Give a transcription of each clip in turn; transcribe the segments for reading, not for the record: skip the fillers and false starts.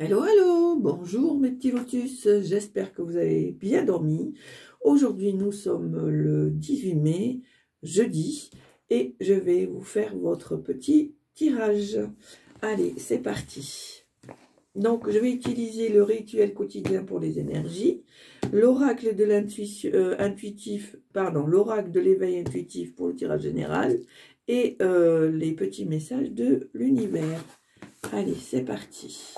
Hello, hello, bonjour mes petits lotus, j'espère que vous avez bien dormi. Aujourd'hui nous sommes le 18 mai, jeudi, et je vais vous faire votre petit tirage. Allez, c'est parti. Donc je vais utiliser le rituel quotidien pour les énergies, l'oracle de l'intuition l'oracle de l'éveil intuitif pour le tirage général, et les petits messages de l'univers. Allez, c'est parti.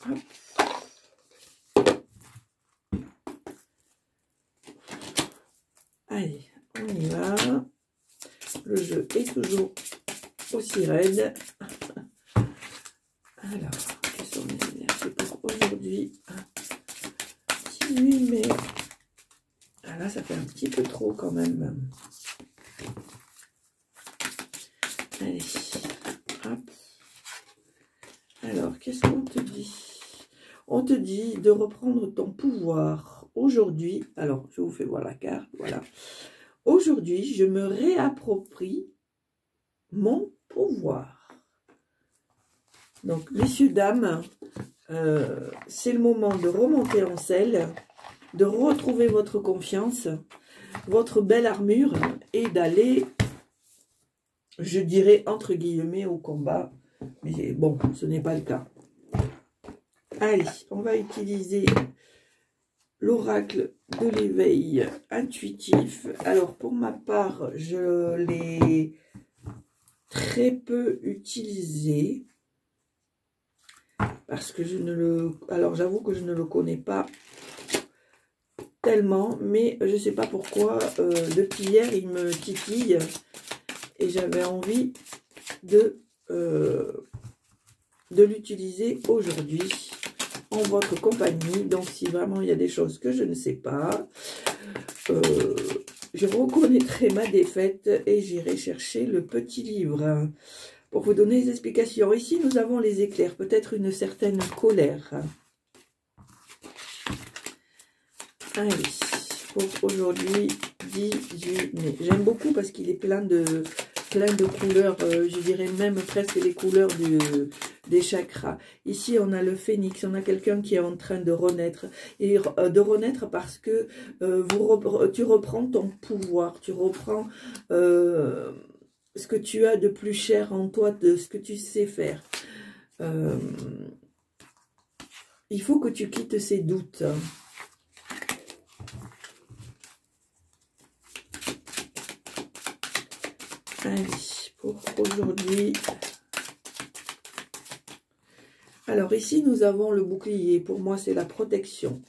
Hop. Allez, on y va. Le jeu est toujours aussi raide. Alors, quelles sont les énergies pour aujourd'hui? 18 mai. Ah là, ça fait un petit peu trop quand même. Allez, hop. Alors, qu'est-ce qu'on te dit? On te dit de reprendre ton pouvoir aujourd'hui. Alors, je vous fais voir la carte. Voilà. Aujourd'hui, je me réapproprie mon pouvoir. Donc, messieurs, dames, c'est le moment de remonter en selle, de retrouver votre confiance, votre belle armure et d'aller, je dirais, entre guillemets, au combat. Mais bon, ce n'est pas le cas. Allez, on va utiliser l'oracle de l'éveil intuitif. Alors, pour ma part, je l'ai très peu utilisé parce que je ne le... Alors, j'avoue que je ne le connais pas tellement, mais je ne sais pas pourquoi, depuis hier, il me titille et j'avais envie de l'utiliser aujourd'hui en votre compagnie. Donc si vraiment il y a des choses que je ne sais pas, je reconnaîtrai ma défaite et j'irai chercher le petit livre pour vous donner les explications. Ici nous avons les éclairs, peut-être une certaine colère. Allez, pour aujourd'hui 18 mai. J'aime beaucoup parce qu'il est plein de couleurs, je dirais même presque les couleurs des chakras. Ici, on a le phénix, on a quelqu'un qui est en train de renaître. Et de renaître parce que tu reprends ton pouvoir, tu reprends ce que tu as de plus cher en toi, de ce que tu sais faire. Il faut que tu quittes ces doutes. Allez, pour aujourd'hui. Alors ici, nous avons le bouclier. Pour moi, c'est la protection.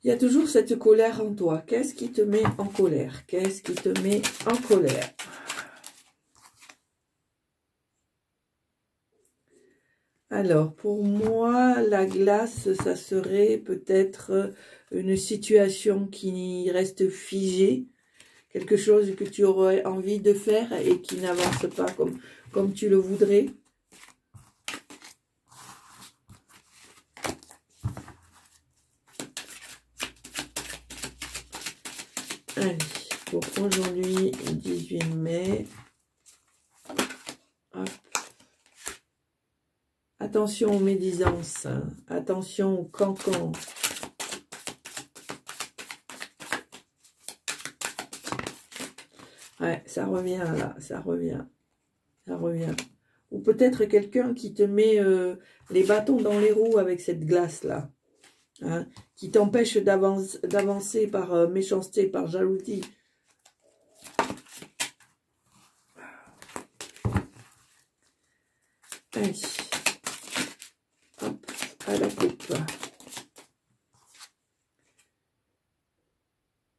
Il y a toujours cette colère en toi. Qu'est-ce qui te met en colère? Qu'est-ce qui te met en colère? Alors, pour moi, la glace, ça serait peut-être une situation qui reste figée, quelque chose que tu aurais envie de faire et qui n'avance pas comme tu le voudrais. Allez, pour aujourd'hui, 18 mai. Hop. Attention aux médisances, hein. Attention aux cancans. Ouais, ça revient là, ça revient. Ça revient. Ou peut-être quelqu'un qui te met les bâtons dans les roues avec cette glace-là. Hein, qui t'empêche d'avancer par méchanceté, par jalousie. Allez. Hop, à la coupe.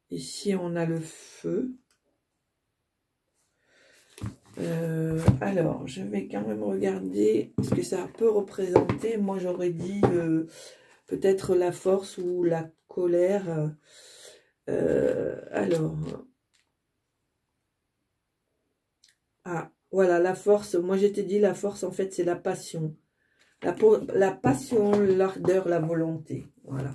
Ici, on a le feu. Alors, je vais quand même regarder ce que ça peut représenter. Moi, j'aurais dit peut-être la force ou la colère. Alors, ah, voilà, la force. Moi, je t'ai dit la force, en fait, c'est la passion. La passion, l'ardeur, la volonté. Voilà.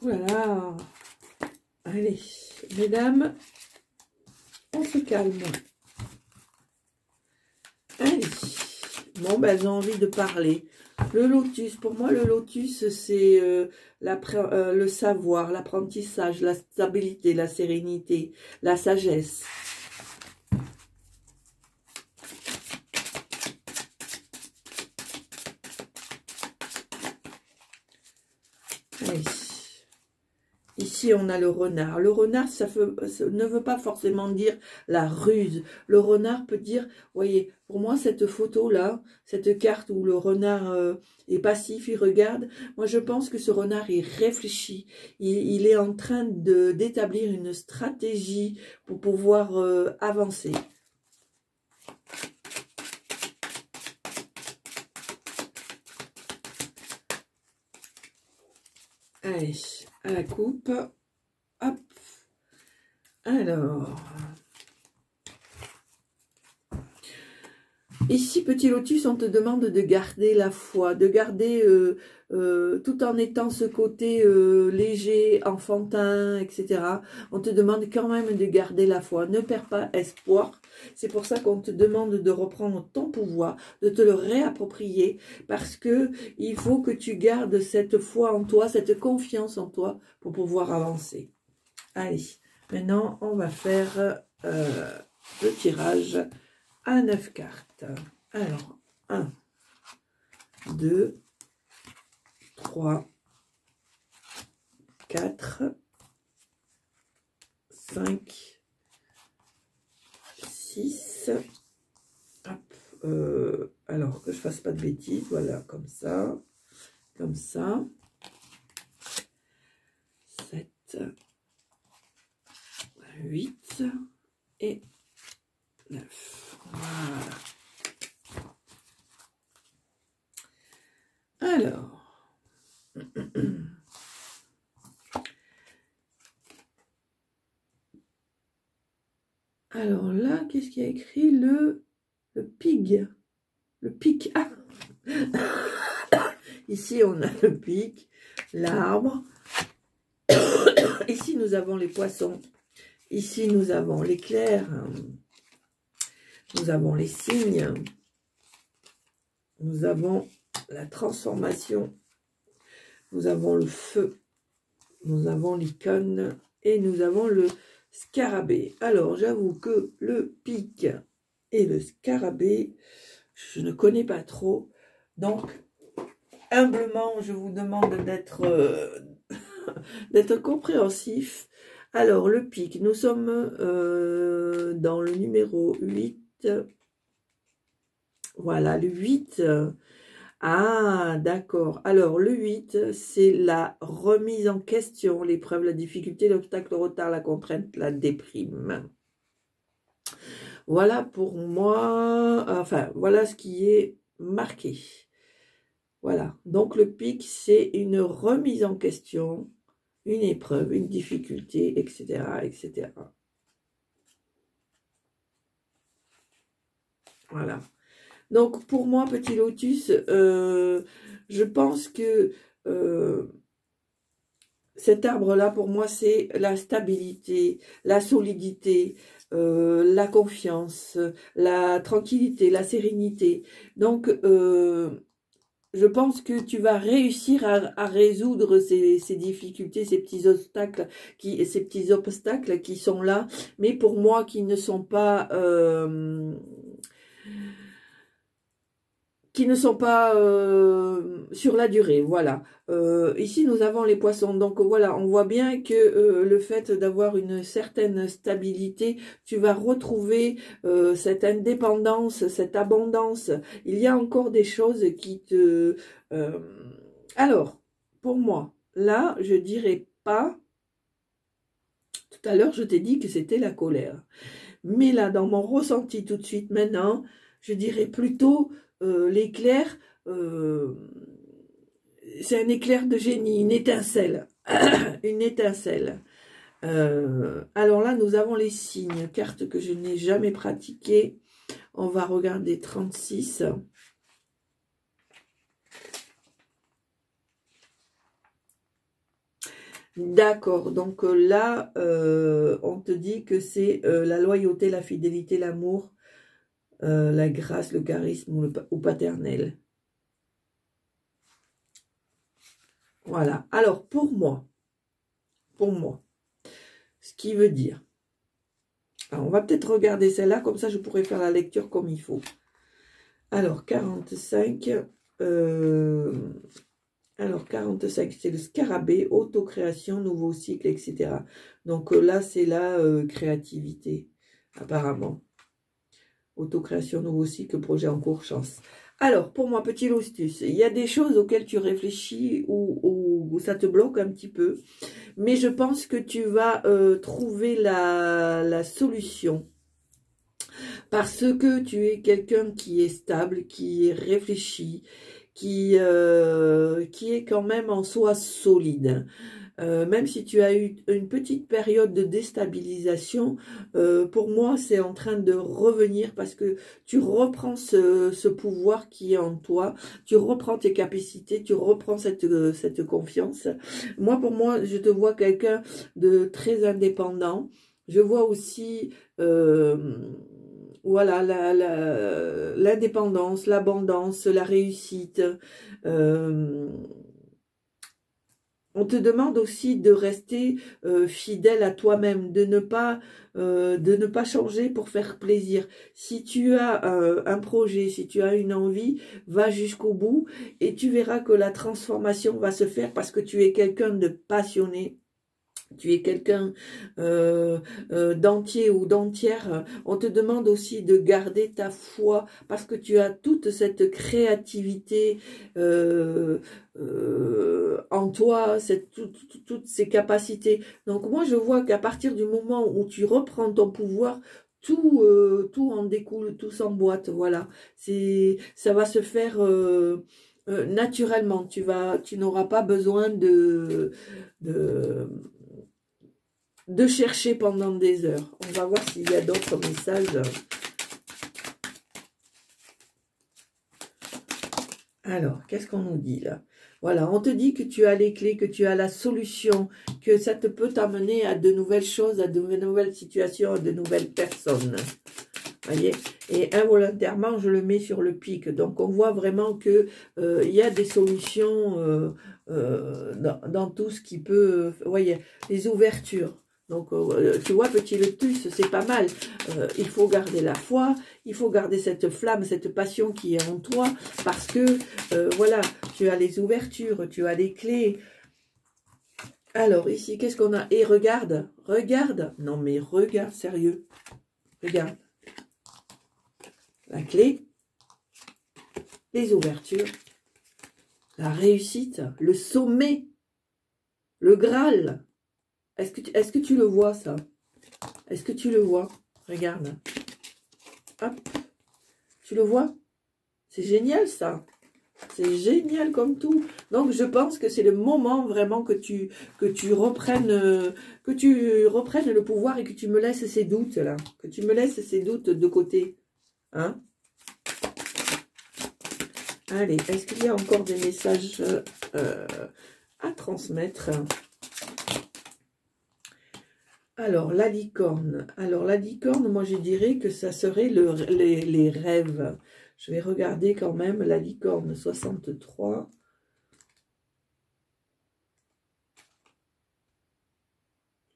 Voilà. Allez, mesdames, on se calme. Allez. Bon, ben, j'ai envie de parler. Le lotus, pour moi, le lotus, c'est le savoir, l'apprentissage, la stabilité, la sérénité, la sagesse. Allez. Ici, on a le renard. Le renard, ça ne veut pas forcément dire la ruse. Le renard peut dire, voyez, pour moi, cette photo-là, cette carte où le renard est passif, il regarde, moi, je pense que ce renard, il réfléchit. Il est en train d'établir une stratégie pour pouvoir avancer. Allez, à la coupe. Hop. Alors. Ici, petit lotus, on te demande de garder la foi, de garder, tout en étant ce côté léger, enfantin, etc. On te demande quand même de garder la foi. Ne perds pas espoir. C'est pour ça qu'on te demande de reprendre ton pouvoir, de te le réapproprier, parce que il faut que tu gardes cette foi en toi, cette confiance en toi pour pouvoir avancer. Allez, maintenant, on va faire le tirage à 9 cartes. Alors, 1, 2, 3, 4, 5, 6. Hop, alors que je fasse pas de bêtises, voilà, comme ça, 7, 8 et 9. Voilà. Alors là, qu'est-ce qu'il y a écrit? Le pig. Le pic. Ah. Ici, on a le pic, l'arbre. Ici, nous avons les poissons. Ici, nous avons l'éclair. Nous avons les signes. Nous avons la transformation. Nous avons le feu. Nous avons l'icône. Et nous avons le scarabée. Alors, j'avoue que le pic et le scarabée, je ne connais pas trop. Donc, humblement, je vous demande d'être compréhensif. Alors, le pic, nous sommes dans le numéro 8. Voilà, le 8. Ah, d'accord. Alors, le 8, c'est la remise en question, l'épreuve, la difficulté, l'obstacle, le retard, la contrainte, la déprime. Voilà pour moi, enfin, voilà ce qui est marqué. Voilà, donc le pic, c'est une remise en question, une épreuve, une difficulté, etc., etc. Voilà. Donc, pour moi, petit lotus, je pense que cet arbre-là, pour moi, c'est la stabilité, la solidité, la confiance, la tranquillité, la sérénité. Donc, je pense que tu vas réussir à résoudre ces difficultés, ces petits obstacles qui sont là, mais pour moi, qui ne sont pas... sur la durée, voilà. Ici, nous avons les poissons. Donc, voilà, on voit bien que le fait d'avoir une certaine stabilité, tu vas retrouver cette indépendance, cette abondance. Il y a encore des choses qui te... alors, pour moi, là, je dirais pas... Tout à l'heure, je t'ai dit que c'était la colère. Mais là, dans mon ressenti tout de suite, maintenant, je dirais plutôt... l'éclair, c'est un éclair de génie, une étincelle. Une étincelle. Alors là, nous avons les signes, carte que je n'ai jamais pratiquée. On va regarder 36. D'accord, donc là, on te dit que c'est la loyauté, la fidélité, l'amour, la grâce, le charisme ou paternel. Voilà, alors pour moi, ce qui veut dire, alors on va peut-être regarder celle-là, comme ça je pourrais faire la lecture comme il faut. Alors 45, alors 45 c'est le scarabée, autocréation, nouveau cycle, etc. Donc là c'est la créativité, apparemment. Autocréation, nouveau cycle, projet en cours, chance. Alors, pour moi, petit Lostus, il y a des choses auxquelles tu réfléchis ou ça te bloque un petit peu. Mais je pense que tu vas trouver la solution. Parce que tu es quelqu'un qui est stable, qui est réfléchi, qui est quand même en soi solide. Même si tu as eu une petite période de déstabilisation, pour moi, c'est en train de revenir parce que tu reprends ce pouvoir qui est en toi, tu reprends tes capacités, tu reprends cette confiance. Moi, pour moi, je te vois quelqu'un de très indépendant. Je vois aussi, voilà, l'indépendance, l'abondance, la réussite. On te demande aussi de rester fidèle à toi-même, de ne pas changer pour faire plaisir. Si tu as un projet, si tu as une envie, va jusqu'au bout et tu verras que la transformation va se faire parce que tu es quelqu'un de passionné. Tu es quelqu'un d'entier ou d'entière. On te demande aussi de garder ta foi parce que tu as toute cette créativité en toi, toutes ces capacités. Donc moi, je vois qu'à partir du moment où tu reprends ton pouvoir, tout en découle, tout s'emboîte. Voilà, ça va se faire naturellement. Tu n'auras pas besoin de chercher pendant des heures. On va voir s'il y a d'autres messages. Alors, qu'est-ce qu'on nous dit là? Voilà, on te dit que tu as les clés, que tu as la solution, que ça te peut t'amener à de nouvelles choses, à de nouvelles situations, à de nouvelles personnes. Voyez, et involontairement, je le mets sur le pic. Donc, on voit vraiment que il y a des solutions dans tout ce qui peut... voyez, les ouvertures. Donc, tu vois, petit Lotus, c'est pas mal. Il faut garder la foi, il faut garder cette flamme, cette passion qui est en toi, parce que, voilà, tu as les ouvertures, tu as les clés. Alors, ici, qu'est-ce qu'on a? Et regarde, regarde. Non, mais regarde, sérieux. Regarde. La clé, les ouvertures, la réussite, le sommet, le Graal. Est-ce que tu le vois, ça? Est-ce que tu le vois? Regarde. Hop. Tu le vois? C'est génial, ça. C'est génial comme tout. Donc, je pense que c'est le moment vraiment que tu reprennes le pouvoir et que tu me laisses ces doutes, là. Que tu me laisses ces doutes de côté. Hein? Allez, est-ce qu'il y a encore des messages à transmettre? Alors, la licorne. Alors, la licorne, moi, je dirais que ça serait les rêves. Je vais regarder quand même la licorne 63.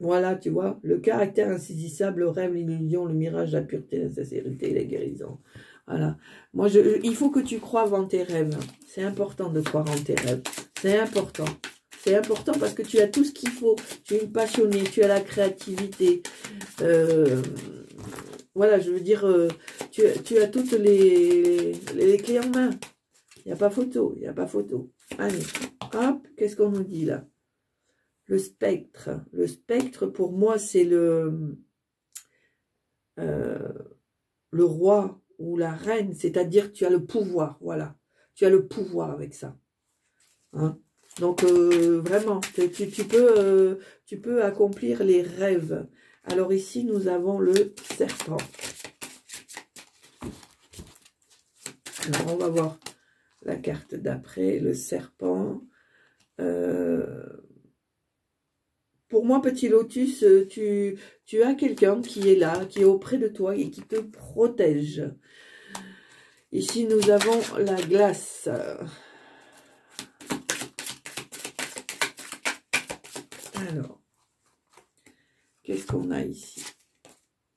Voilà, tu vois, le caractère insaisissable, le rêve, l'illusion, le mirage, la pureté, la sincérité, la guérison. Voilà. Moi, il faut que tu croies en tes rêves. C'est important de croire en tes rêves. C'est important. C'est important parce que tu as tout ce qu'il faut. Tu es une passionnée, tu as la créativité. Voilà, je veux dire, tu as toutes les clés en main. Il n'y a pas photo, il n'y a pas photo. Allez, hop, qu'est-ce qu'on nous dit là? Le spectre. Le spectre, pour moi, c'est le roi ou la reine, c'est-à-dire tu as le pouvoir, voilà. Tu as le pouvoir avec ça. Hein? Donc, vraiment, tu peux accomplir les rêves. Alors ici, nous avons le serpent. Alors, on va voir la carte d'après, le serpent. pour moi, petit lotus, tu as quelqu'un qui est là, qui est auprès de toi et qui te protège. Ici, nous avons la glace. Alors, qu'est-ce qu'on a ici?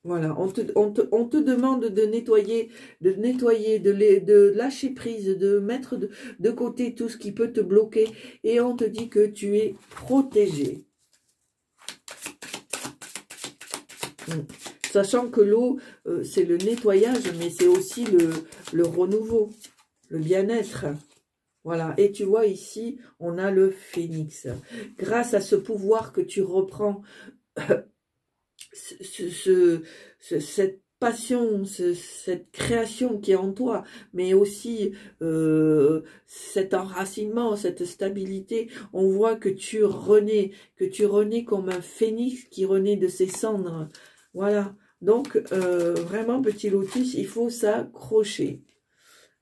Voilà, on te demande de nettoyer, de lâcher prise, de mettre de côté tout ce qui peut te bloquer. Et on te dit que tu es protégé. Sachant que l'eau, c'est le nettoyage, mais c'est aussi le renouveau, le bien-être. Voilà, et tu vois ici, on a le phénix. Grâce à ce pouvoir que tu reprends, cette passion, cette création qui est en toi, mais aussi cet enracinement, cette stabilité, on voit que tu renais comme un phénix qui renaît de ses cendres. Voilà, donc vraiment petit lotus, il faut s'accrocher.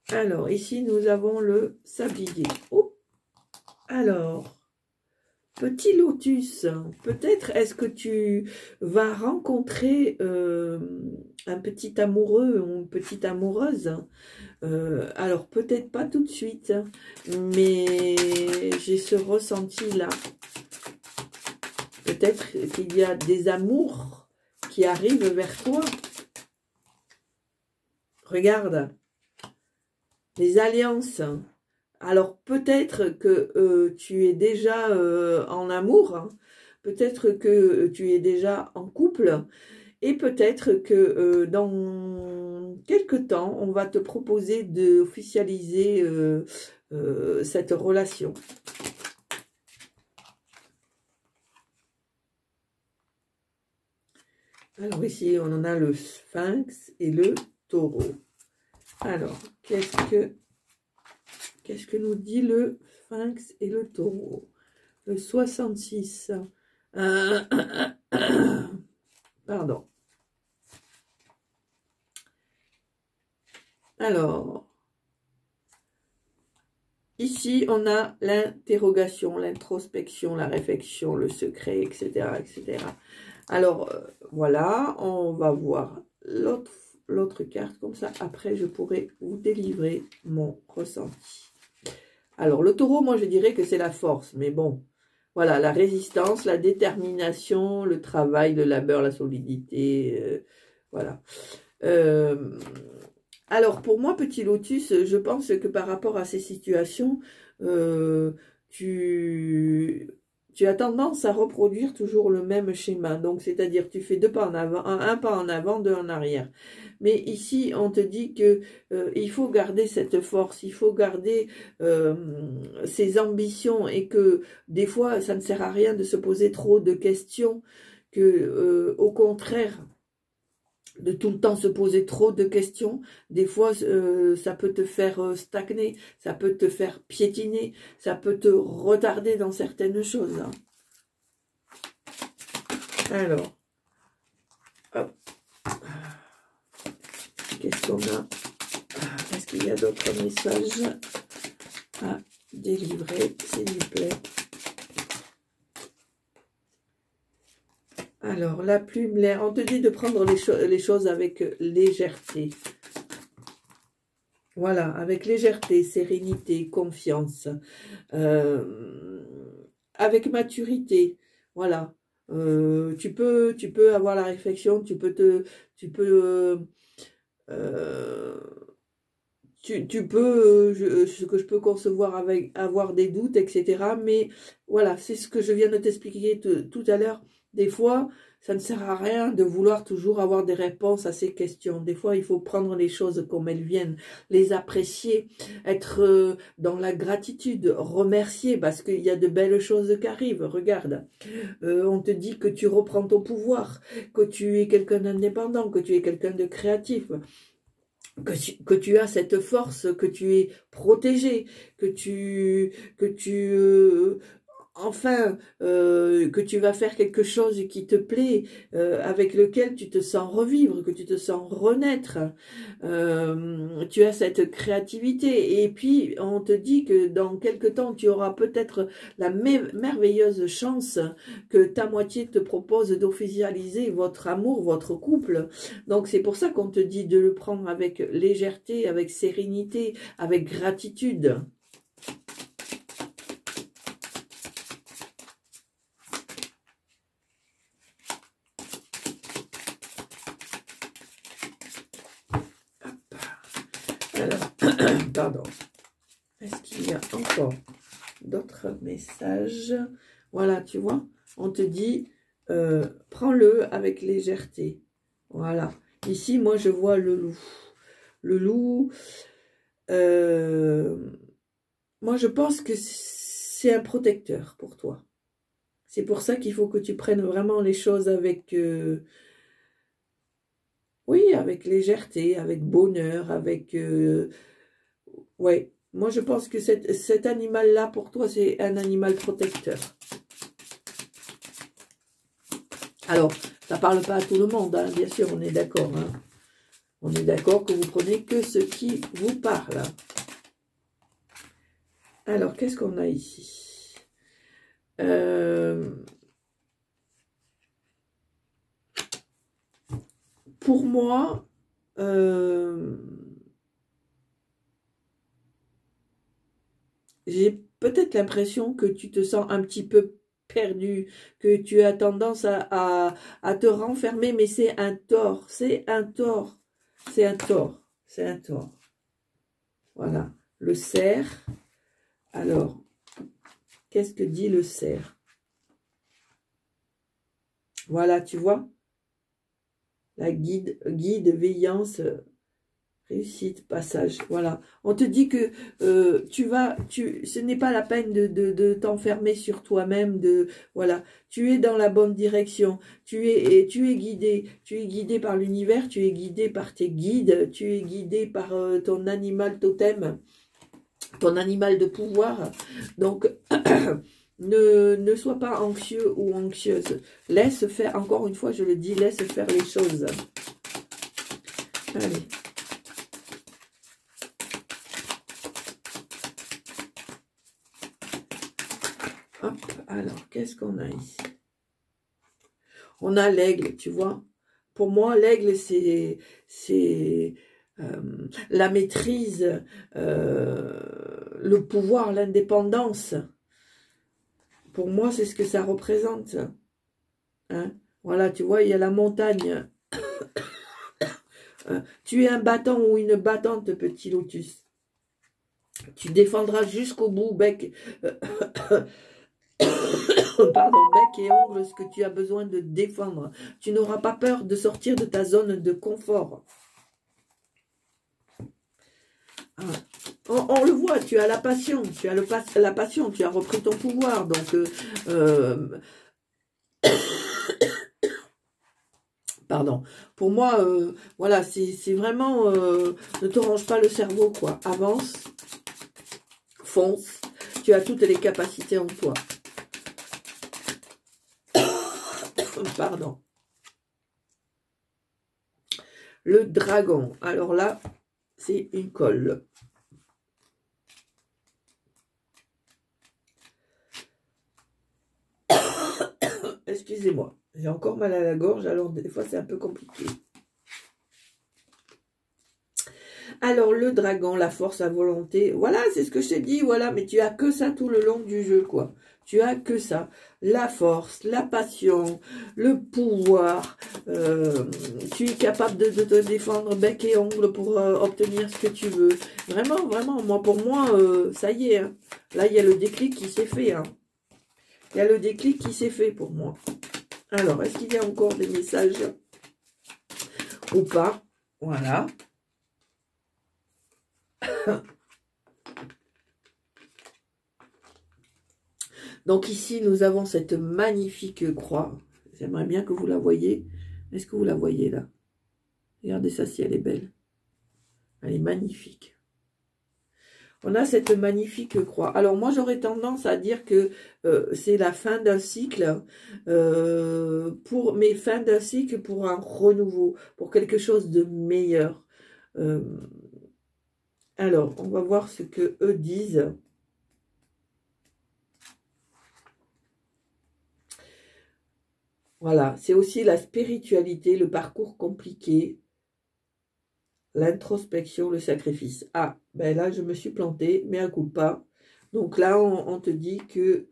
Alors, ici, nous avons le sablier. Oh, alors, petit lotus, peut-être est-ce que tu vas rencontrer un petit amoureux ou une petite amoureuse. Alors, peut-être pas tout de suite, mais j'ai ce ressenti-là. Peut-être qu'il y a des amours qui arrivent vers toi. Regarde. Les alliances. Alors peut-être que tu es déjà en amour, hein. Peut-être que tu es déjà en couple, et peut-être que dans quelque temps, on va te proposer d'officialiser cette relation. Alors ici, on en a le sphinx et le taureau. Alors, qu'est-ce que nous dit le sphinx et le taureau? Le 66. Pardon. Alors, ici, on a l'interrogation, l'introspection, la réflexion, le secret, etc. etc. Alors, voilà, on va voir l'autre carte, comme ça, après, je pourrai vous délivrer mon ressenti. Alors, le taureau, moi, je dirais que c'est la force, mais bon, voilà, la résistance, la détermination, le travail, le labeur, la solidité, voilà. Alors, pour moi, petit lotus, je pense que par rapport à ces situations, tu as tendance à reproduire toujours le même schéma. Donc, c'est-à-dire, tu fais 2 pas en avant, un pas en avant, 2 en arrière. Mais ici, on te dit que il faut garder cette force, il faut garder ses ambitions, et que des fois, ça ne sert à rien de se poser trop de questions, que au contraire, de tout le temps se poser trop de questions, des fois ça peut te faire stagner, ça peut te faire piétiner, ça peut te retarder dans certaines choses. Hein. Alors, hop. Qu'est-ce qu'on a? Est-ce qu'il y a d'autres messages à délivrer, s'il vous plaît? Alors, la plume, l'air, on te dit de prendre les choses avec légèreté. Voilà, avec légèreté, sérénité, confiance. Avec maturité, voilà. Tu peux avoir la réflexion, tu peux ce que je peux concevoir avec avoir des doutes, etc. Mais voilà, c'est ce que je viens de t'expliquer tout à l'heure. Des fois, ça ne sert à rien de vouloir toujours avoir des réponses à ces questions. Des fois, il faut prendre les choses comme elles viennent, les apprécier, être dans la gratitude, remercier parce qu'il y a de belles choses qui arrivent. Regarde, on te dit que tu reprends ton pouvoir, que tu es quelqu'un d'indépendant, que tu es quelqu'un de créatif. Que tu as cette force, que tu es protégé, que tu enfin, que tu vas faire quelque chose qui te plaît, avec lequel tu te sens revivre, que tu te sens renaître. Tu as cette créativité. Et puis, on te dit que dans quelque temps, tu auras peut-être la merveilleuse chance que ta moitié te propose d'officialiser votre amour, votre couple. Donc, c'est pour ça qu'on te dit de le prendre avec légèreté, avec sérénité, avec gratitude. Alors, pardon. Est-ce qu'il y a encore d'autres messages? Voilà, tu vois, on te dit, prends-le avec légèreté. Voilà. Ici, moi, je vois le loup. Le loup, moi, je pense que c'est un protecteur pour toi. C'est pour ça qu'il faut que tu prennes vraiment les choses avec... oui, avec légèreté, avec bonheur, avec... ouais, moi je pense que cet animal-là, pour toi, c'est un animal protecteur. Alors, ça ne parle pas à tout le monde, hein, bien sûr, on est d'accord. Hein. On est d'accord que vous prenez que ce qui vous parle. Alors, qu'est-ce qu'on a ici? Pour moi, j'ai peut-être l'impression que tu te sens un petit peu perdu, que tu as tendance à te renfermer, mais c'est un tort, c'est un tort, c'est un tort, c'est un tort. Voilà, le cerf. Alors, qu'est-ce que dit le cerf? Voilà, tu vois, la guide, veillance, réussite, passage, voilà. On te dit que ce n'est pas la peine de t'enfermer sur toi-même, voilà. Tu es dans la bonne direction, tu es guidé par l'univers, tu es guidé par tes guides, tu es guidé par ton animal totem, ton animal de pouvoir. Donc, ne sois pas anxieux ou anxieuse. Laisse faire, encore une fois, je le dis, laisse faire les choses. Allez. Hop, alors, qu'est-ce qu'on a ici? On a l'aigle, tu vois. Pour moi, l'aigle, c'est la maîtrise, le pouvoir, l'indépendance. Pour moi, c'est ce que ça représente. Hein? Voilà, tu vois, il y a la montagne. Tu es un battant ou une battante, petit lotus. Tu défendras jusqu'au bout, bec... pardon, bec et ongles, ce que tu as besoin de défendre. Tu n'auras pas peur de sortir de ta zone de confort. Ah. On le voit, tu as la passion, tu as la passion, tu as repris ton pouvoir. Donc, pardon. Pour moi, voilà, c'est vraiment... ne te range pas le cerveau, quoi. Avance, fonce. Tu as toutes les capacités en toi. Pardon. Le dragon. Alors là, c'est une colle. Excusez-moi. J'ai encore mal à la gorge, alors des fois c'est un peu compliqué. Alors, le dragon, la force, la volonté, voilà, c'est ce que je t'ai dit, voilà, mais tu as que ça tout le long du jeu, quoi. Tu as que ça. La force, la passion, le pouvoir. Tu es capable de te défendre bec et ongle pour obtenir ce que tu veux. Vraiment, vraiment, moi, pour moi, ça y est. Hein. Là, il y a le déclic qui s'est fait. Hein. Il y a le déclic qui s'est fait pour moi. Alors, est-ce qu'il y a encore des messages ou pas? Voilà. Donc ici, nous avons cette magnifique croix. J'aimerais bien que vous la voyez. Est-ce que vous la voyez là? Regardez ça si elle est belle. Elle est magnifique. On a cette magnifique croix. Alors moi, j'aurais tendance à dire que c'est la fin d'un cycle, mais fin d'un cycle pour un renouveau, pour quelque chose de meilleur. Alors, on va voir ce que eux disent. Voilà, c'est aussi la spiritualité, le parcours compliqué, l'introspection, le sacrifice. Ah, ben là, je me suis plantée, mais à coup pas. Donc là, on te dit que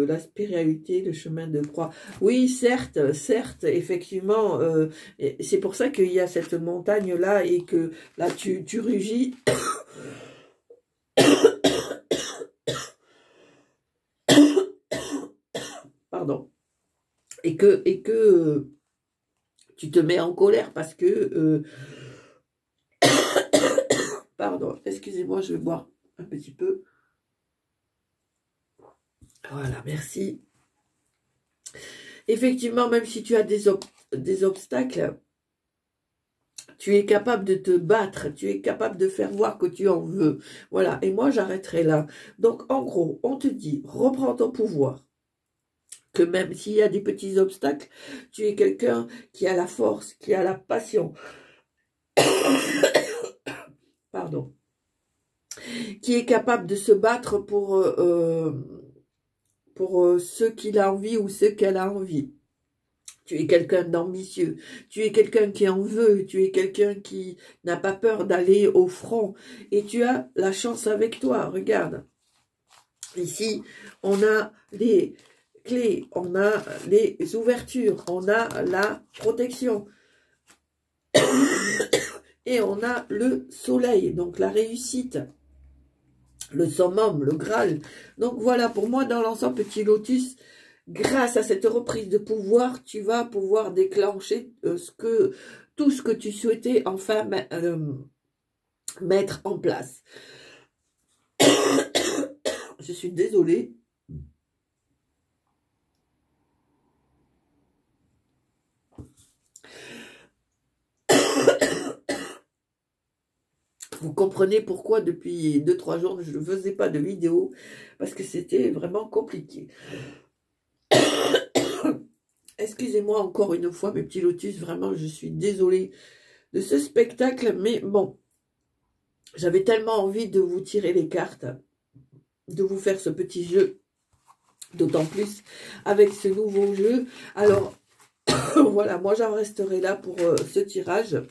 la spiritualité, le chemin de croix. Oui, certes, effectivement, c'est pour ça qu'il y a cette montagne-là et que là, tu rugis. Pardon. Et que tu te mets en colère parce que... pardon, excusez-moi, je vais boire un petit peu. Voilà, merci. Effectivement, même si tu as des obstacles, tu es capable de te battre, tu es capable de faire voir que tu en veux. Voilà, et moi j'arrêterai là. Donc en gros, on te dit, reprends ton pouvoir. Que même s'il y a des petits obstacles, tu es quelqu'un qui a la force, qui a la passion. Pardon. Qui est capable de se battre pour ce qu'il a envie ou ce qu'elle a envie. Tu es quelqu'un d'ambitieux, tu es quelqu'un qui en veut, tu es quelqu'un qui n'a pas peur d'aller au front. Et tu as la chance avec toi, regarde. Ici, on a les clés, on a les ouvertures, on a la protection. Et on a le soleil, donc la réussite. Le summum, le Graal. Donc voilà, pour moi, dans l'ensemble, petit lotus, grâce à cette reprise de pouvoir, tu vas pouvoir déclencher tout ce que tu souhaitais enfin mettre en place. Je suis désolée. Vous comprenez pourquoi depuis 2-3 jours, je ne faisais pas de vidéo, parce que c'était vraiment compliqué. Excusez-moi encore une fois, mes petits lotus, vraiment, je suis désolée de ce spectacle, mais bon, j'avais tellement envie de vous tirer les cartes, de vous faire ce petit jeu, d'autant plus avec ce nouveau jeu. Alors, voilà, moi j'en resterai là pour ce tirage.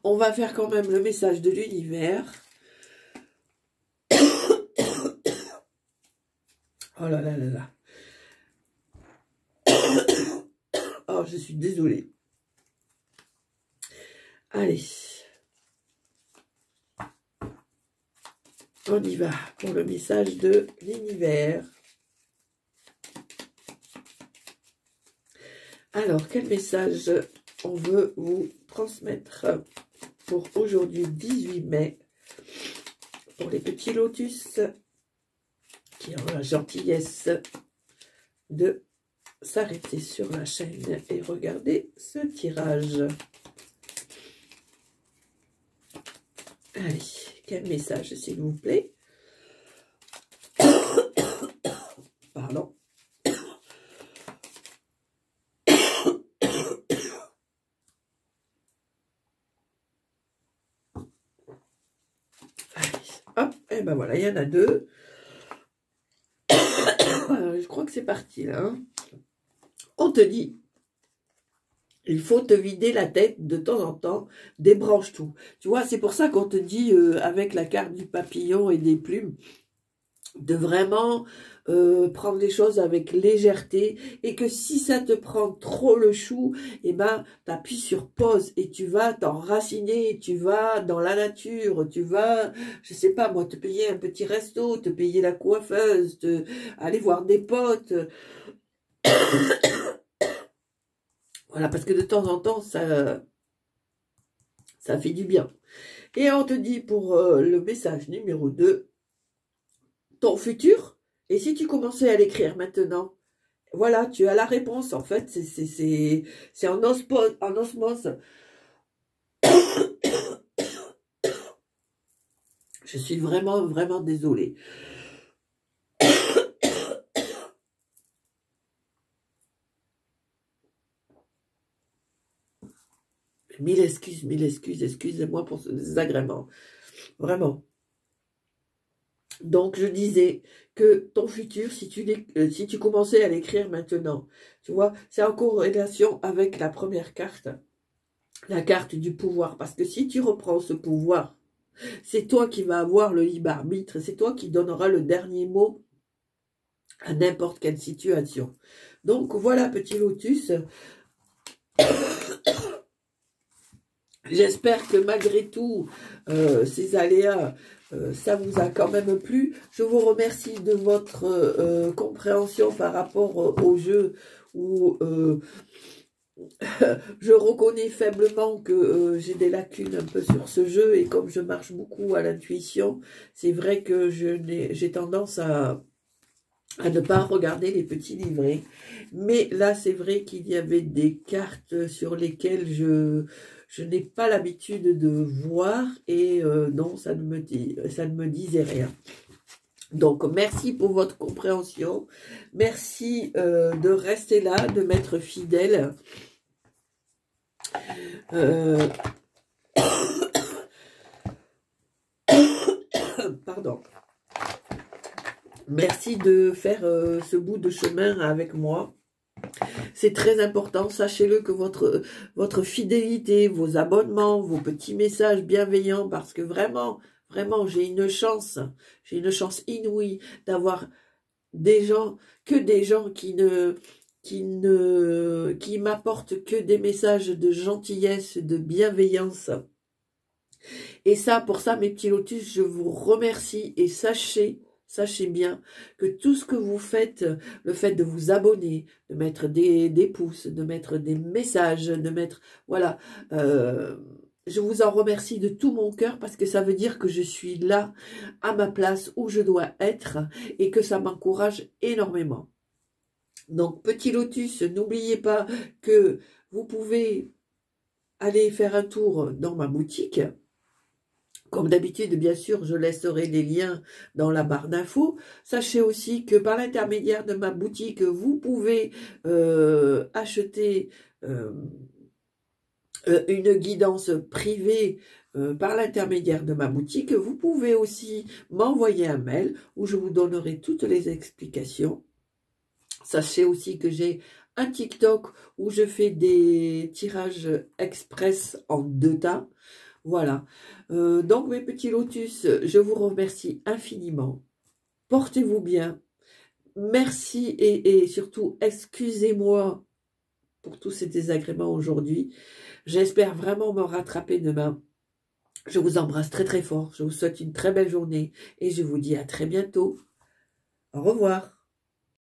On va faire quand même le message de l'univers. Oh là là là là. Oh, je suis désolée. Allez. On y va pour le message de l'univers. Alors, quel message on veut vous transmettre pour aujourd'hui, 18 mai, pour les petits lotus qui ont la gentillesse de s'arrêter sur la chaîne et regarder ce tirage. Allez, quel message, s'il vous plaît? Pardon. Allez, hop, et ben voilà, il y en a deux. Je crois que c'est parti, là. Hein. On te dit, il faut te vider la tête de temps en temps, débranche tout. Tu vois, c'est pour ça qu'on te dit, avec la carte du papillon et des plumes, de vraiment prendre les choses avec légèreté, et que si ça te prend trop le chou, eh ben, t'appuies sur pause et tu vas t'enraciner, tu vas dans la nature, tu vas, je sais pas moi, te payer un petit resto, te payer la coiffeuse, aller voir des potes. Voilà, parce que de temps en temps, ça fait du bien. Et on te dit pour le message numéro 2, ton futur. Et si tu commençais à l'écrire maintenant, voilà, tu as la réponse. En fait, c'est en osmose. Je suis vraiment, vraiment désolée. Mille excuses, excusez-moi pour ce désagrément. Vraiment. Donc, je disais que ton futur, si tu commençais à l'écrire maintenant, tu vois, c'est en corrélation avec la première carte, la carte du pouvoir. Parce que si tu reprends ce pouvoir, c'est toi qui vas avoir le libre arbitre, c'est toi qui donneras le dernier mot à n'importe quelle situation. Donc, voilà, petit lotus. J'espère que malgré tout, ces aléas, ça vous a quand même plu. Je vous remercie de votre compréhension par rapport au jeu où je reconnais faiblement que j'ai des lacunes un peu sur ce jeu et comme je marche beaucoup à l'intuition, c'est vrai que j'ai tendance à ne pas regarder les petits livrets. Mais là, c'est vrai qu'il y avait des cartes sur lesquelles je n'ai pas l'habitude de voir et non, ça ne me disait rien. Donc, merci pour votre compréhension. Merci de rester là, de m'être fidèle. Pardon. Merci de faire ce bout de chemin avec moi. C'est très important, sachez-le que votre fidélité, vos abonnements, vos petits messages bienveillants, parce que vraiment, vraiment, j'ai une chance inouïe d'avoir des gens qui m'apportent que des messages de gentillesse, de bienveillance. Et ça, pour ça, mes petits lotus, je vous remercie et sachez bien que tout ce que vous faites, le fait de vous abonner, de mettre des pouces, de mettre des messages, de mettre, voilà, je vous en remercie de tout mon cœur parce que ça veut dire que je suis là, à ma place, où je dois être et que ça m'encourage énormément. Donc, petit lotus, n'oubliez pas que vous pouvez aller faire un tour dans ma boutique. Comme d'habitude, bien sûr, je laisserai les liens dans la barre d'infos. Sachez aussi que par l'intermédiaire de ma boutique, vous pouvez acheter une guidance privée par l'intermédiaire de ma boutique. Vous pouvez aussi m'envoyer un mail où je vous donnerai toutes les explications. Sachez aussi que j'ai un TikTok où je fais des tirages express en 2 tas. Voilà. Donc, mes petits lotus, je vous remercie infiniment. Portez-vous bien. Merci et surtout, excusez-moi pour tous ces désagréments aujourd'hui. J'espère vraiment me rattraper demain. Je vous embrasse très très fort. Je vous souhaite une très belle journée et je vous dis à très bientôt. Au revoir.